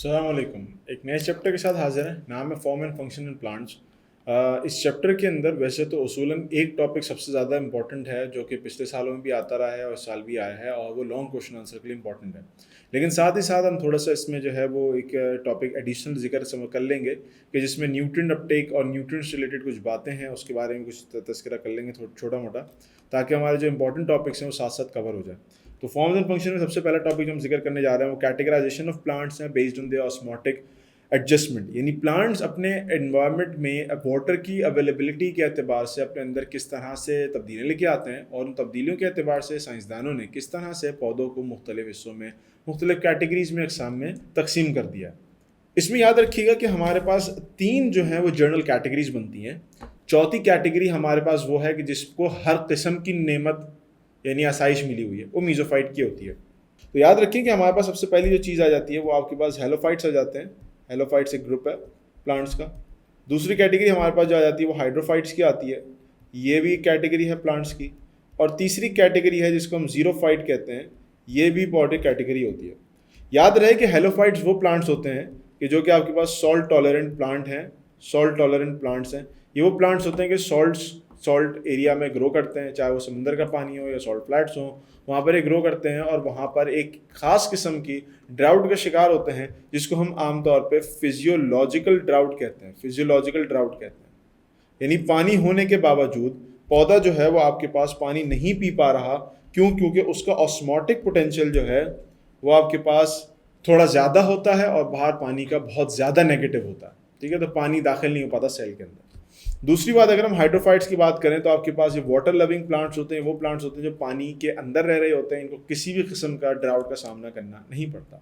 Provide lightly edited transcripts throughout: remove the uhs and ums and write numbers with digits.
अस्सलाम वालेकुम। एक नए चैप्टर के साथ हाजिर है। नाम है form and function in plants. इस चैप्टर के अंदर वैसे तो उसूलन एक टॉपिक सबसे ज़्यादा इंपॉर्टेंट है जो कि पिछले सालों में भी आता रहा है और इस साल भी आया है, और वो लॉन्ग क्वेश्चन आंसर के लिए इंपॉर्टेंट है। लेकिन साथ ही साथ हम थोड़ा सा इसमें जो है वो एक टॉपिक एडिशनल जिक्र कर लेंगे कि जिसमें न्यूट्रिएंट अपटेक और न्यूट्रिएंट से रिलेटेड कुछ बातें हैं, उसके बारे में कुछ तस्करा कर लेंगे छोटा मोटा, ताकि हमारे जो इंपॉर्टेंट टॉपिक्स हैं वो साथ साथ कवर हो जाए। तो फॉर्म्स एंड फंक्शन में सबसे पहला टॉपिक जो हम जिक्र करने जा रहे हैं वो कैटेगराइजेशन ऑफ प्लांट्स हैं based on the osmotic adjustment. यानी प्लांट्स अपने एनवायरनमेंट में वाटर की अवेलेबिलिटी के अतबार से अपने अंदर किस तरह से तब्दीलियाँ लेके आते हैं, और उन तब्दीलियों के अतबार से साइंसदानों ने किस तरह से पौधों को मुख्तलिफ हिस्सों में मुख्तलिफ कैटेगरीज में अकसाम में तकसीम कर दिया। इसमें याद रखिएगा कि हमारे पास तीन जो है वो जर्नल कैटेगरीज बनती हैं। चौथी कैटेगरी हमारे पास वो है कि जिसको हर किस्म की नेमत यानी आसाइश मिली हुई है, वो मीजोफाइट की होती है। तो याद रखें कि हमारे पास सबसे पहली जो चीज़ आ जाती है वो आपके पास हेलोफाइट्स आ जाते हैं। हेलोफाइट्स एक ग्रुप है प्लांट्स का। दूसरी कैटेगरी हमारे पास जो आ जाती है वो हाइड्रोफाइट्स की आती है, ये भी कैटेगरी है प्लांट्स की। और तीसरी कैटेगरी है जिसको हम जीरोफाइट कहते हैं, ये भी बॉडी कैटेगरी होती है। याद रहे कि हेलोफाइट्स वो प्लांट्स होते हैं कि जो कि आपके पास सॉल्ट टॉलरेंट प्लांट हैं, सॉल्ट टॉलरेंट प्लांट्स हैं। ये वो प्लांट्स होते हैं कि सॉल्ट एरिया में ग्रो करते हैं, चाहे वो समंदर का पानी हो या सॉल्ट फ्लैट्स हो, वहाँ पर ये ग्रो करते हैं और वहाँ पर एक ख़ास किस्म की ड्राउट का शिकार होते हैं, जिसको हम आमतौर पे फिजियोलॉजिकल ड्राउट कहते हैं। फिजियोलॉजिकल ड्राउट कहते हैं यानी पानी होने के बावजूद पौधा जो है वो आपके पास पानी नहीं पी पा रहा। क्योंकि उसका ऑस्मोटिक पोटेंशियल जो है वो आपके पास थोड़ा ज़्यादा होता है और बाहर पानी का बहुत ज़्यादा नेगेटिव होता है। ठीक है, तो पानी दाखिल नहीं हो पाता सेल के अंदर। दूसरी बात, अगर हम हाइड्रोफाइट्स की बात करें तो आपके पास ये वाटर लविंग प्लांट्स होते हैं, वो प्लांट्स होते हैं जो पानी के अंदर रह रहे होते हैं, इनको किसी भी किस्म का ड्राउट का सामना करना नहीं पड़ता।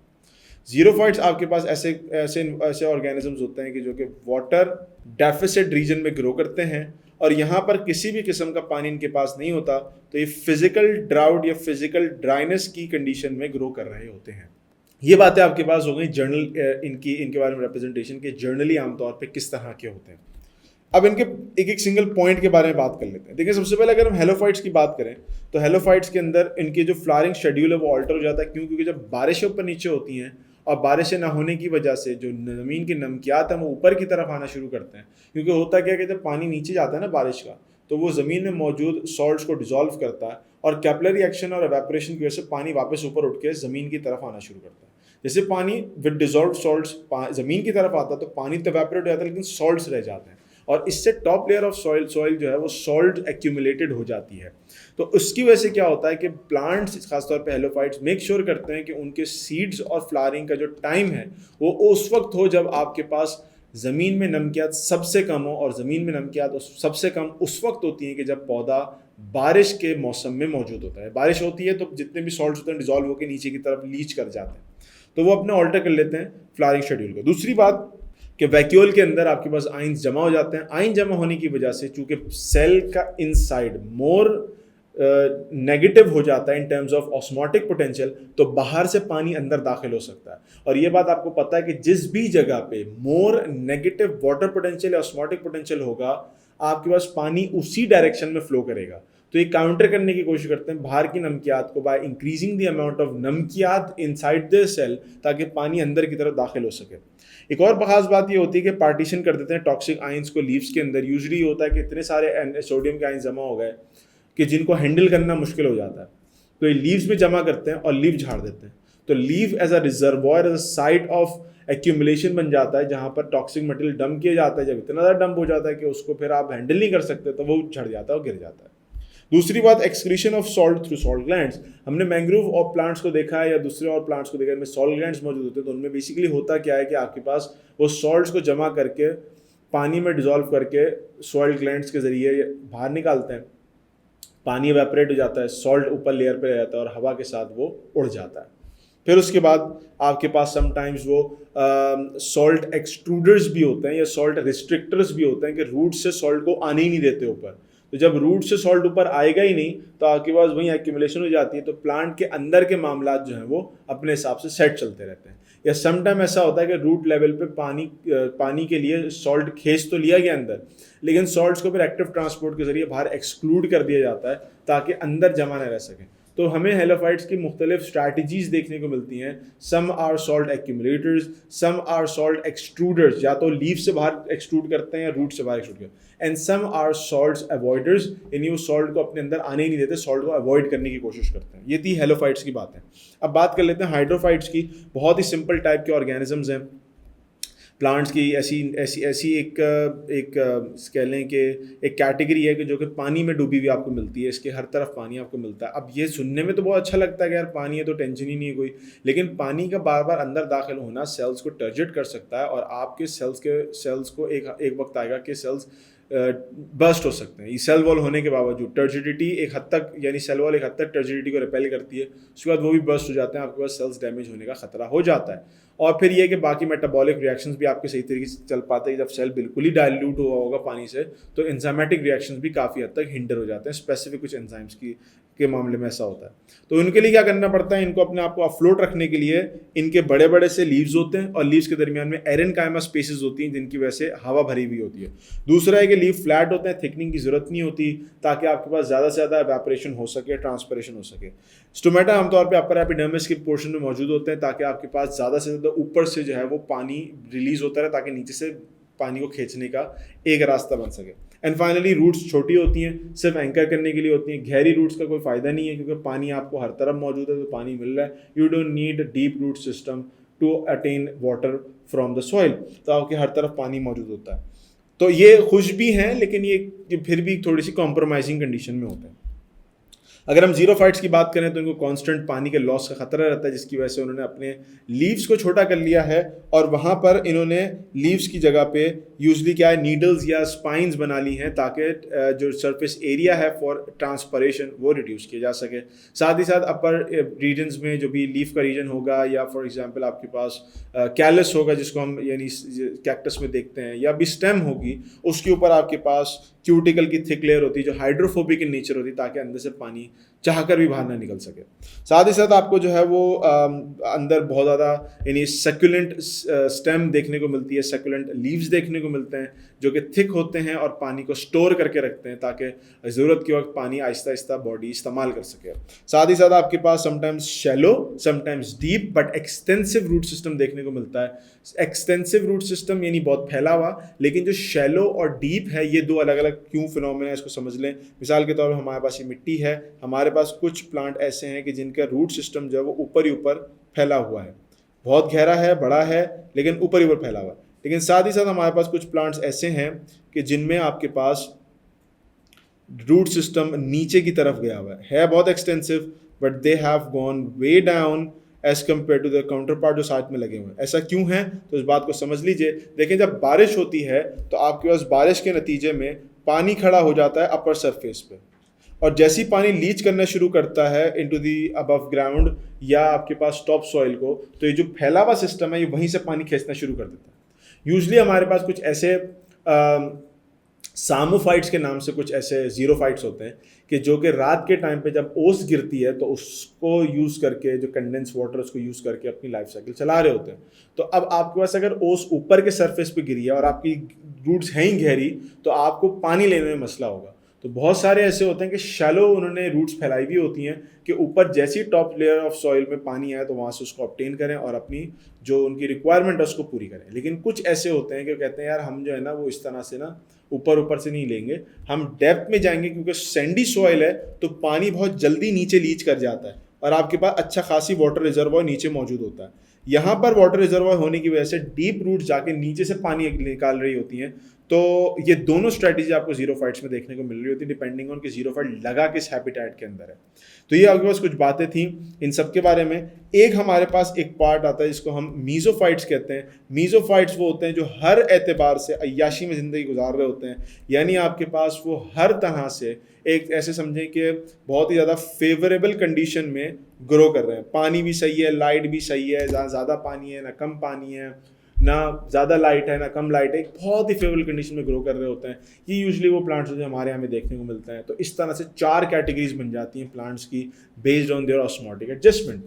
जीरोफाइट्स आपके पास ऐसे ऐसे ऐसे ऑर्गेनिजम्स होते हैं कि जो कि वाटर डेफिसिट रीजन में ग्रो करते हैं, और यहाँ पर किसी भी किस्म का पानी इनके पास नहीं होता, तो ये फिजिकल ड्राउट या फिजिकल ड्राइनेस की कंडीशन में ग्रो कर रहे होते हैं। ये बातें आपके पास हो गई जर्नल इनके बारे में रिप्रेजेंटेशन के जर्नली आमतौर पे किस तरह के होते हैं। अब इनके एक एक सिंगल पॉइंट के बारे में बात कर लेते हैं। देखिए, सबसे पहले अगर हम हेलोफाइट्स की बात करें तो हेलोफाइट्स के अंदर इनके जो फ्लावरिंग शेड्यूल है वो ऑल्टर हो जाता है। क्यों? क्योंकि जब बारिशें ऊपर नीचे होती हैं और बारिशें ना होने की वजह से जो ज़मीन के नमकियात हैं वो ऊपर की तरफ आना शुरू करते हैं। क्योंकि होता क्या है कि जब पानी नीचे जाता है ना बारिश का, तो वो ज़मीन में मौजूद सॉल्ट्स को डिजॉल्व करता है, और कैपिलरी एक्शन और एवेपोरेशन की वजह से पानी वापस ऊपर उठ के ज़मीन की तरफ आना शुरू करता है। जैसे पानी विद डिजॉल्व सॉल्ट्स ज़मीन की तरफ आता है तो पानी तो एवेपोरेट हो जाता है, लेकिन सॉल्ट्स रह जाते हैं, और इससे टॉप लेयर ऑफ सॉइल जो है वो सॉल्ट एक्यूमुलेटेड हो जाती है। तो उसकी वजह से क्या होता है कि प्लांट्स खासतौर पे हेलोफाइट्स मेक श्योर करते हैं कि उनके सीड्स और फ्लावरिंग का जो टाइम है वो उस वक्त हो जब आपके पास ज़मीन में नमकियात सबसे कम हो, और ज़मीन में नमकियात सबसे कम उस वक्त होती हैं कि जब पौधा बारिश के मौसम में मौजूद होता है। बारिश होती है तो जितने भी सॉल्ट्स होते हैं डिजॉल्व होकर नीचे की तरफ लीच कर जाते हैं, तो वो अपने ऑल्टर कर लेते हैं फ्लावरिंग शेड्यूल को। दूसरी बात कि वैक्यूल के अंदर आपके पास आइंस जमा हो जाते हैं। आइन जमा होने की वजह से चूंकि सेल का इनसाइड मोर नेगेटिव हो जाता है in terms of osmotic potential, तो बाहर से पानी अंदर दाखिल हो सकता है। और ये बात आपको पता है कि जिस भी जगह पे मोर नेगेटिव वाटर पोटेंशियल या ऑस्मोटिक पोटेंशियल होगा, आपके पास पानी उसी डायरेक्शन में फ्लो करेगा। तो ये काउंटर करने की कोशिश करते हैं बाहर की नमकियात को by increasing the amount of नमकियात इनसाइड द सेल, ताकि पानी अंदर की तरफ दाखिल हो सके। एक और खास बात ये होती है कि पार्टीशन कर देते हैं टॉक्सिक आइंस को लीव्स के अंदर। यूजुअली होता है कि इतने सारे सोडियम के आइंस जमा हो गए कि जिनको हैंडल करना मुश्किल हो जाता है, तो ये लीव्स में जमा करते हैं और लीव झाड़ देते हैं। तो leave as a reservoir, as a site of accumulation बन जाता है, जहाँ पर टॉक्सिक मटेरियल डंप किया जाता है। जब इतना ज़्यादा डंप हो जाता है कि उसको फिर आप हैंडल नहीं कर सकते, तो वो झड़ जाता है और गिर जाता है। दूसरी बात, excretion of salt through salt glands. हमने मैंग्रोव और प्लांट्स को देखा है या दूसरे और प्लांट्स को देखा है, इनमें सॉल्ट ग्लैंड्स मौजूद होते हैं। तो उनमें बेसिकली होता क्या है कि आपके पास वो सॉल्ट्स को जमा करके पानी में डिजॉल्व करके सॉल्ट ग्लैंड्स के जरिए बाहर निकालते हैं। पानी एवेपोरेट हो जाता है, सॉल्ट ऊपर लेयर पे रह जाता है और हवा के साथ वो उड़ जाता है। फिर उसके बाद आपके पास समटाइम्स वो सॉल्ट एक्सट्रूडर्स भी होते हैं या सॉल्ट रिस्ट्रिक्टर्स भी होते हैं कि रूट से सॉल्ट को आने ही नहीं देते ऊपर। तो जब रूट से सॉल्ट ऊपर आएगा ही नहीं तो आपके पास वहीं एक्यूमुलेशन हो जाती है। तो प्लांट के अंदर के मामला जो हैं वो अपने हिसाब से सेट चलते रहते हैं। या समटाइम ऐसा होता है कि रूट लेवल पे पानी के लिए सॉल्ट खींच तो लिया गया अंदर, लेकिन सॉल्ट्स को फिर एक्टिव ट्रांसपोर्ट के जरिए बाहर एक्सक्लूड कर दिया जाता है ताकि अंदर जमा न रह सकें। तो हमें हेलोफाइट्स की मुख्तलिफ स्ट्रैटेजीज देखने को मिलती हैं। Some are salt accumulators, some are salt extruders, या तो लीफ से बाहर एक्सट्रूड करते हैं या रूट से बाहर एक्सट्रूड करते हैं, and some are salts avoiders, यानी वो सॉल्ट को अपने अंदर आने ही नहीं देते, सॉल्ट को अवॉइड करने की कोशिश करते हैं। ये थी हेलोफाइट्स की बात है। अब बात कर लेते हैं हाइड्रोफाइट्स की। बहुत ही सिंपल टाइप के ऑर्गेनिजम्स हैं प्लांट्स की। ऐसी एक कह लें कि एक कैटेगरी है कि जो कि पानी में डूबी हुई आपको मिलती है। इसके हर तरफ पानी आपको मिलता है। अब ये सुनने में तो बहुत अच्छा लगता है कि यार पानी है तो टेंशन ही नहीं है कोई, लेकिन पानी का बार बार अंदर दाखिल होना सेल्स को टर्जिट कर सकता है, और आपके सेल्स को एक वक्त आएगा कि सेल्स बर्स्ट हो सकते हैं। ये सेल वॉल होने के बावजूद टर्जिडिटी एक हद तक, यानी सेल वॉल एक हद तक टर्जिडिटी को रिपेल करती है, उसके बाद वो भी बर्स्ट हो जाते हैं, आपके पास सेल्स डैमेज होने का खतरा हो जाता है। और फिर ये कि बाकी मेटाबॉलिक रिएक्शंस भी आपके सही तरीके से चल पाते हैं। जब सेल बिल्कुल ही डाइल्यूट हुआ होगा पानी से, तो एंजाइमेटिक रिएक्शंस भी काफ़ी हद तक हिंडर हो जाते हैं। स्पेसिफिक कुछ एंजाइम्स के मामले में ऐसा होता है। तो इनके लिए क्या करना पड़ता है, इनको अपने आप को अफ्लोट रखने के लिए इनके बड़े बड़े से लीव्स होते हैं, और लीव्स के दरमियान में एरेनकाइमा स्पेसेस होती हैं जिनकी वजह से हवा भरी हुई होती है। दूसरा है कि लीव फ्लैट होते हैं, थिकनिंग की जरूरत नहीं होती, ताकि आपके पास ज़्यादा से ज़्यादा एवेपोरेशन हो सके, ट्रांसपरेशन हो सके। स्टोमेटा आमतौर पर अपर एपिडर्मिस के पोर्शन में मौजूद होते हैं, ताकि आपके पास ज़्यादा से ज़्यादा ऊपर से जो है वो पानी रिलीज होता रहे, ताकि नीचे से पानी को खींचने का एक रास्ता बन सके। एंड फाइनली रूट्स छोटी होती हैं, सिर्फ एंकर करने के लिए होती हैं। गहरी रूट्स का कोई फ़ायदा नहीं है, क्योंकि पानी आपको हर तरफ मौजूद है, तो पानी मिल रहा है। You don't need deep root system to attain water from the soil, तो आपके हर तरफ पानी मौजूद होता है। तो ये खुश भी हैं, लेकिन ये फिर भी थोड़ी सी कॉम्प्रोमाइजिंग कंडीशन में होते हैं। अगर हम जीरोफाइट्स की बात करें तो इनको कांस्टेंट पानी के लॉस का खतरा रहता है, जिसकी वजह से उन्होंने अपने लीव्स को छोटा कर लिया है, और वहाँ पर इन्होंने लीव्स की जगह पे यूजली क्या है, नीडल्स या स्पाइंस बना ली हैं, ताकि जो सरफेस एरिया है फॉर ट्रांसपरेशन वो रिड्यूस किया जा सके। साथ ही साथ अपर रीजन्स में जो भी लीफ का रीजन होगा, या फॉर एग्जांपल आपके पास कैलस होगा, जिसको हम यानी कैक्टस में देखते हैं, या भी स्टेम होगी, उसके ऊपर आपके पास क्यूटिकल की थिक लेयर होती है जो हाइड्रोफोबिक इन नेचर होती है, ताकि अंदर से पानी चाहकर भी बाहर ना निकल सके। साथ ही साथ आपको जो है वो अंदर बहुत ज़्यादा यानी सक्यूलेंट स्टेम देखने को मिलती है, सक्यूलेंट लीव्स देखने को मिलते हैं, जो कि थिक होते हैं और पानी को स्टोर करके रखते हैं, ताकि ज़रूरत के वक्त पानी आहिस्ता आहिस्ता बॉडी इस्तेमाल कर सके। साथ ही साथ आपके पास sometimes shallow, sometimes deep but extensive root system देखने को मिलता है। एक्सटेंसिव रूट सिस्टम यानी बहुत फैला हुआ, लेकिन जो शैलो और डीप है, ये दो अलग अलग क्यों फिनोमेना है, इसको समझ लें। मिसाल के तौर पर हमारे पास ये मिट्टी है, हमारे पास कुछ प्लांट ऐसे हैं कि जिनका रूट सिस्टम जो है वो ऊपर ही ऊपर फैला हुआ है, बहुत गहरा है, बड़ा है, लेकिन ऊपर ही ऊपर फैला हुआ है। लेकिन साथ ही साथ हमारे पास कुछ प्लांट्स ऐसे हैं कि जिनमें आपके पास रूट सिस्टम नीचे की तरफ गया हुआ है बहुत extensive, but they have gone way down as compare to the counterpart जो साथ में लगे हुए हैं। ऐसा क्यों है, तो इस बात को समझ लीजिए। देखें, जब बारिश होती है तो आपके पास बारिश के नतीजे में पानी खड़ा हो जाता है अपर सरफेस पे, और जैसी पानी लीच करना शुरू करता है इनटू दी अबव ग्राउंड या आपके पास टॉप सॉइल को, तो ये जो फैला हुआ सिस्टम है ये वहीं से पानी खींचना शुरू कर देता है। यूजली हमारे पास कुछ ऐसे सामोफाइट्स के नाम से कुछ ऐसे जीरोफाइट्स होते हैं कि जो कि रात के टाइम पे जब ओस गिरती है तो उसको यूज़ करके, जो कंडेंस वाटर उसको यूज़ करके अपनी लाइफ साइकिल चला रहे होते हैं। तो अब आपके पास अगर ओस ऊपर के सरफेस पे गिरी है और आपकी रूट्स हैं ही गहरी, तो आपको पानी लेने में मसला होगा। तो बहुत सारे ऐसे होते हैं कि शैलो उन्होंने रूट्स फैलाई हुई होती हैं कि ऊपर जैसी टॉप लेयर ऑफ सॉइल में पानी आए तो वहाँ से उसको ऑब्टेन करें और अपनी जो उनकी रिक्वायरमेंट है उसको पूरी करें। लेकिन कुछ ऐसे होते हैं कि कहते हैं यार हम जो है ना वो इस तरह से ना ऊपर से नहीं लेंगे, हम डेप्थ में जाएंगे, क्योंकि सैंडी सॉइल है तो पानी बहुत जल्दी नीचे लीच कर जाता है और आपके पास अच्छा खासी वाटर रिजर्वॉयर नीचे मौजूद होता है। यहाँ पर वाटर रिजर्वॉयर होने की वजह से डीप रूट जाके नीचे से पानी निकाल रही होती हैं। तो ये दोनों स्ट्रेटजी आपको जीरोफाइट्स में देखने को मिल रही होती है, डिपेंडिंग ऑन कि जीरोफाइट लगा किस हैबिटेट के अंदर है। तो ये आपके पास कुछ बातें थी इन सब के बारे में। एक हमारे पास एक पार्ट आता है जिसको हम मीजोफाइट्स कहते हैं। मीजोफाइट्स वो होते हैं जो हर एतबार से अय्याशी में ज़िंदगी गुजार रहे होते हैं, यानी आपके पास वो हर तरह से एक ऐसे समझें कि बहुत ही ज़्यादा फेवरेबल कंडीशन में ग्रो कर रहे हैं। पानी भी सही है, लाइट भी सही है, ज़्यादा पानी है ना कम पानी है, ना ज़्यादा लाइट है ना कम लाइट है, बहुत ही फेवरेबल कंडीशन में ग्रो कर रहे होते हैं। ये यूजुअली वो प्लांट्स जो हमारे यहाँ में देखने को मिलते हैं। तो इस तरह से 4 कैटेगरीज बन जाती हैं प्लांट्स की based on their osmotic adjustment.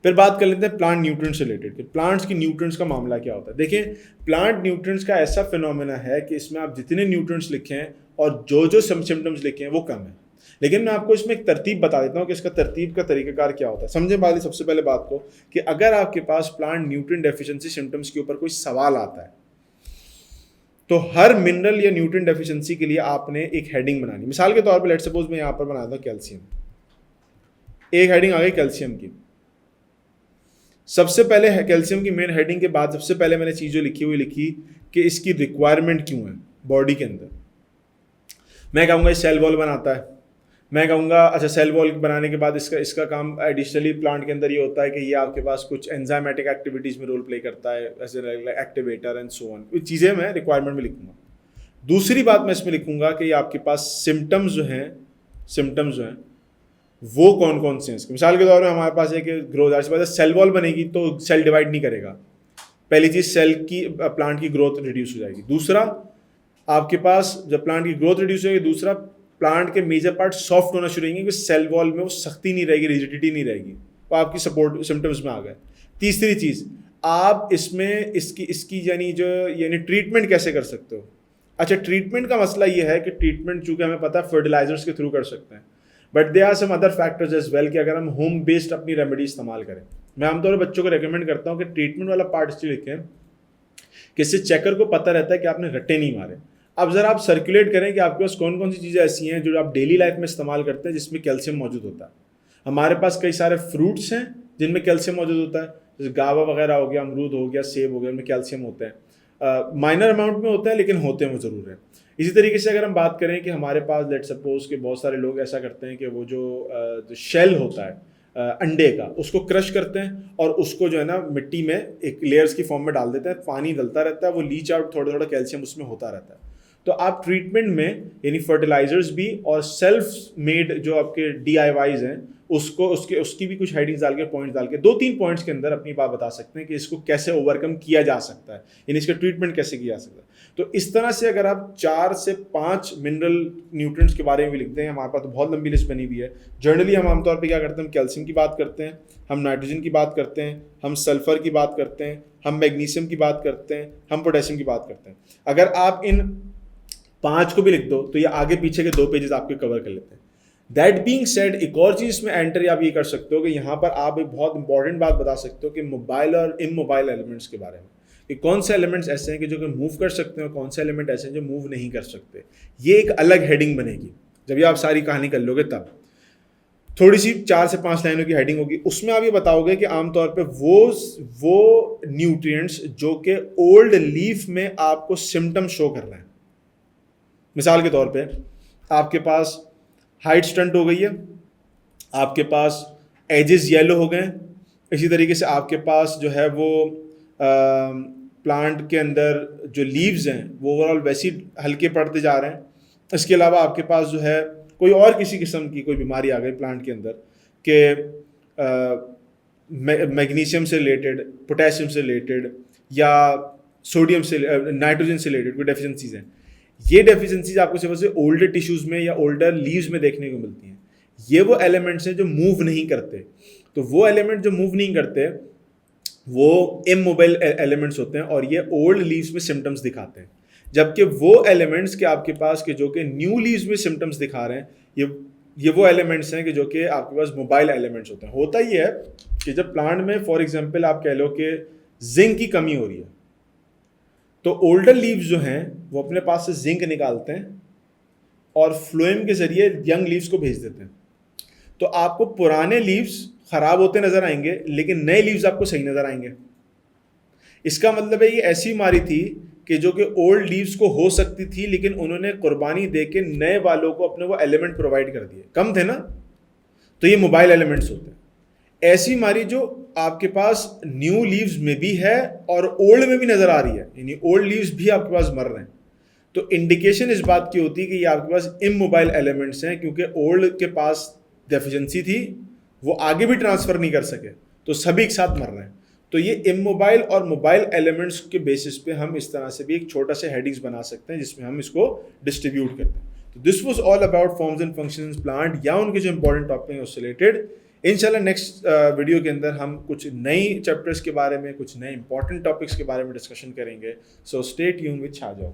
फिर बात कर लेते हैं प्लांट न्यूट्रिएंट्स रिलेटेड कि प्लांट्स की न्यूट्रिएंट्स का मामला क्या होता है। देखिए, प्लांट न्यूट्रिएंट्स का ऐसा फिनोमेना है कि इसमें आप जितने न्यूट्रिएंट्स लिखें और जो सिम्टम्स लिखे हैं वो कम है, लेकिन मैं आपको इसमें एक तरतीब बता देता हूँ कि इसका तरतीब का तरीकाकार क्या होता है। समझे वाली सबसे पहले बात को कि अगर आपके पास प्लांट न्यूट्रिएंट डेफिशिएंसी सिम्टम्स के ऊपर कोई सवाल आता है तो हर मिनरल या न्यूट्रिएंट डेफिशिएंसी के लिए आपने एक हेडिंग बनानी। मिसाल के तौर पर लेट्स सपोज मैं यहाँ पर बनाता हूँ कैल्शियम, एक हेडिंग आ गई कैल्शियम की। सबसे पहले कैल्शियम की मेन हेडिंग के बाद सबसे पहले मैंने चीज़ जो लिखी कि इसकी रिक्वायरमेंट क्यों है बॉडी के अंदर। मैं कहूँगा सेल वॉल बनाता है, मैं कहूँगा अच्छा सेल वॉल बनाने के बाद इसका काम एडिशनली प्लांट के अंदर ये होता है कि ये आपके पास कुछ एंजाइमेटिक एक्टिविटीज़ में रोल प्ले करता है as activator and so on. ये चीज़ें मैं रिक्वायरमेंट में लिखूँगा। दूसरी बात मैं इसमें लिखूँगा कि ये आपके पास सिम्टम्स जो हैं वो कौन कौन से हैं इसके। मिसाल के तौर पर हमारे पास एक ग्रोथ, सेल वॉल बनेगी तो सेल डिवाइड नहीं करेगा, पहली चीज़ सेल की प्लांट की ग्रोथ रिड्यूस हो जाएगी। दूसरा आपके पास जब प्लांट की ग्रोथ रिड्यूस होगी, दूसरा प्लांट के मेजर पार्ट सॉफ्ट होना शुरू होंगे, सेल वॉल में वो सख्ती नहीं रहेगी, रिजिडिटी नहीं रहेगी, वो आपकी सपोर्ट सिम्टम्स में आ गए। तीसरी चीज़ आप इसमें इसकी यानी ट्रीटमेंट कैसे कर सकते हो। अच्छा ट्रीटमेंट का मसला ये है कि ट्रीटमेंट चूँकि हमें पता है फर्टिलाइजर्स के थ्रू कर सकते हैं, but there are some other factors as well कि अगर हम होम बेस्ड अपनी रेमेडी इस्तेमाल करें। मैं आमतौर पर बच्चों को रेकमेंड करता हूँ कि ट्रीटमेंट वाला पार्ट इसलिए लिखें कि इससे चेकर को पता रहता है कि आपने रट्टे नहीं मारे। अब ज़रा आप सर्कुलेट करें कि आपके पास कौन कौन सी चीज़ें ऐसी हैं जो आप डेली लाइफ में इस्तेमाल करते हैं जिसमें कैल्शियम मौजूद होता है। हमारे पास कई सारे फ्रूट्स हैं जिनमें कैल्शियम मौजूद होता है, जैसे गावा वगैरह हो गया, अमरूद हो गया, सेब हो गया, उनमें कैल्शियम होते हैं। माइनर अमाउंट में होते हैं लेकिन होते हैं वो ज़रूर है। इसी तरीके से अगर हम बात करें कि हमारे पास लेट सपोज कि बहुत सारे लोग ऐसा करते हैं कि वो जो शेल होता है अंडे का, उसको क्रश करते हैं और उसको जो है ना मिट्टी में एक लेयर्स की फॉर्म में डाल देते हैं, पानी डलता रहता है, वो लीच आउट थोड़ा थोड़ा कैल्शियम उसमें होता रहता है। तो आप ट्रीटमेंट में यानी फर्टिलाइजर्स भी और सेल्फ मेड जो आपके DIYs हैं उसकी भी कुछ हेडिंग्स डाल के पॉइंट्स डाल के 2-3 पॉइंट्स के अंदर अपनी बात बता सकते हैं कि इसको कैसे ओवरकम किया जा सकता है, यानी इसका ट्रीटमेंट कैसे किया जा सकता है। तो इस तरह से अगर आप 4 से 5 मिनरल न्यूट्रिएंट्स के बारे में भी लिखते हैं, हमारे पास तो बहुत लंबी लिस्ट बनी हुई है। जनरली हम आमतौर पर क्या करते हैं, हम कैल्शियम की बात करते हैं, हम नाइट्रोजन की बात करते हैं, हम सल्फर की बात करते हैं, हम मैग्नीशियम की बात करते हैं, हम पोटेशियम की बात करते हैं। अगर आप इन 5 को भी लिख दो तो ये आगे पीछे के 2 पेजेस आपके कवर कर लेते हैं। दैट बीइंग सेड, एक और चीज़ में एंटर आप ये कर सकते हो कि यहाँ पर आप एक बहुत इंपॉर्टेंट बात बता सकते हो कि मोबाइल और इमोबाइल एलिमेंट्स के बारे में, कि कौन से एलिमेंट्स ऐसे हैं कि जो कि मूव कर सकते हैं और कौन से एलिमेंट ऐसे हैं जो मूव नहीं कर सकते। ये एक अलग हेडिंग बनेगी जब ये आप सारी कहानी कर लोगे, तब थोड़ी सी 4 से 5 लाइनों की हेडिंग होगी। उसमें आप ये बताओगे कि आमतौर पे वो न्यूट्रिएंट्स जो कि ओल्ड लीफ में आपको सिम्टम शो कर रहे हैं। मिसाल के तौर पे आपके पास हाइट स्टंट हो गई है, आपके पास एजेस येलो हो गए, इसी तरीके से आपके पास जो है वो प्लांट के अंदर जो लीव्स हैं वो ओवरऑल वैसे ही हल्के पड़ते जा रहे हैं। इसके अलावा आपके पास जो है कोई और किसी किस्म की कोई बीमारी आ गई प्लांट के अंदर कि मैग्नीशियम से रिलेटेड, पोटेशियम से रिलेटेड या सोडियम से नाइट्रोजन से रिलेटेड कोई डेफिशिएंसीज हैं। ये डेफिशिएंसीज आपको सिर्फ ओल्डर टिश्यूज़ में या ओल्डर लीव्स में देखने को मिलती हैं। ये वो एलिमेंट्स हैं जो मूव नहीं करते। तो वो एलिमेंट जो मूव नहीं करते वो इमोबाइल एलिमेंट्स होते हैं और ये ओल्ड लीव्स में सिम्टम्स दिखाते हैं। जबकि वो एलिमेंट्स के आपके पास के जो कि न्यू लीव्स में सिम्टम्स दिखा रहे हैं, ये वो एलिमेंट्स हैं कि जो कि आपके पास मोबाइल एलिमेंट्स होते हैं। होता ये है कि जब प्लांट में फॉर एग्जांपल आप कह लो कि जिंक की कमी हो रही है, तो ओल्डर लीव्स जो हैं वो अपने पास से जिंक निकालते हैं और फ्लोएम के जरिए यंग लीव्स को भेज देते हैं। तो आपको पुराने लीव्स खराब होते नजर आएंगे लेकिन नए लीव्स आपको सही नजर आएंगे। इसका मतलब है ये ऐसी बीमारी थी कि जो कि ओल्ड लीव्स को हो सकती थी, लेकिन उन्होंने कुर्बानी दे के नए वालों को अपने वो एलिमेंट प्रोवाइड कर दिए। कम थे ना, तो ये मोबाइल एलिमेंट्स होते हैं। ऐसी बीमारी जो आपके पास न्यू लीव्स में भी है और ओल्ड में भी नजर आ रही है, यानी ओल्ड लीव्स भी आपके पास मर रहे हैं, तो इंडिकेशन इस बात की होती है कि ये आपके पास इमोबाइल एलिमेंट्स हैं, क्योंकि ओल्ड के पास डेफिशिएंसी थी, वो आगे भी ट्रांसफर नहीं कर सके, तो सभी एक साथ मर रहे हैं। तो ये इमोबाइल और मोबाइल एलिमेंट्स के बेसिस पे हम इस तरह से भी एक छोटा सा हेडिंग्स बना सकते हैं जिसमें हम इसको डिस्ट्रीब्यूट करते हैं। तो this was all about forms and functions plant या उनके जो इंपॉर्टेंट टॉपिक हैं उससे रिलेटेड। इंशाल्लाह नेक्स्ट वीडियो के अंदर हम कुछ नई चैप्टर्स के बारे में, कुछ नए इंपॉर्टेंट टॉपिक्स के बारे में डिस्कशन करेंगे। सो स्टे ट्यून विद छा जाओ।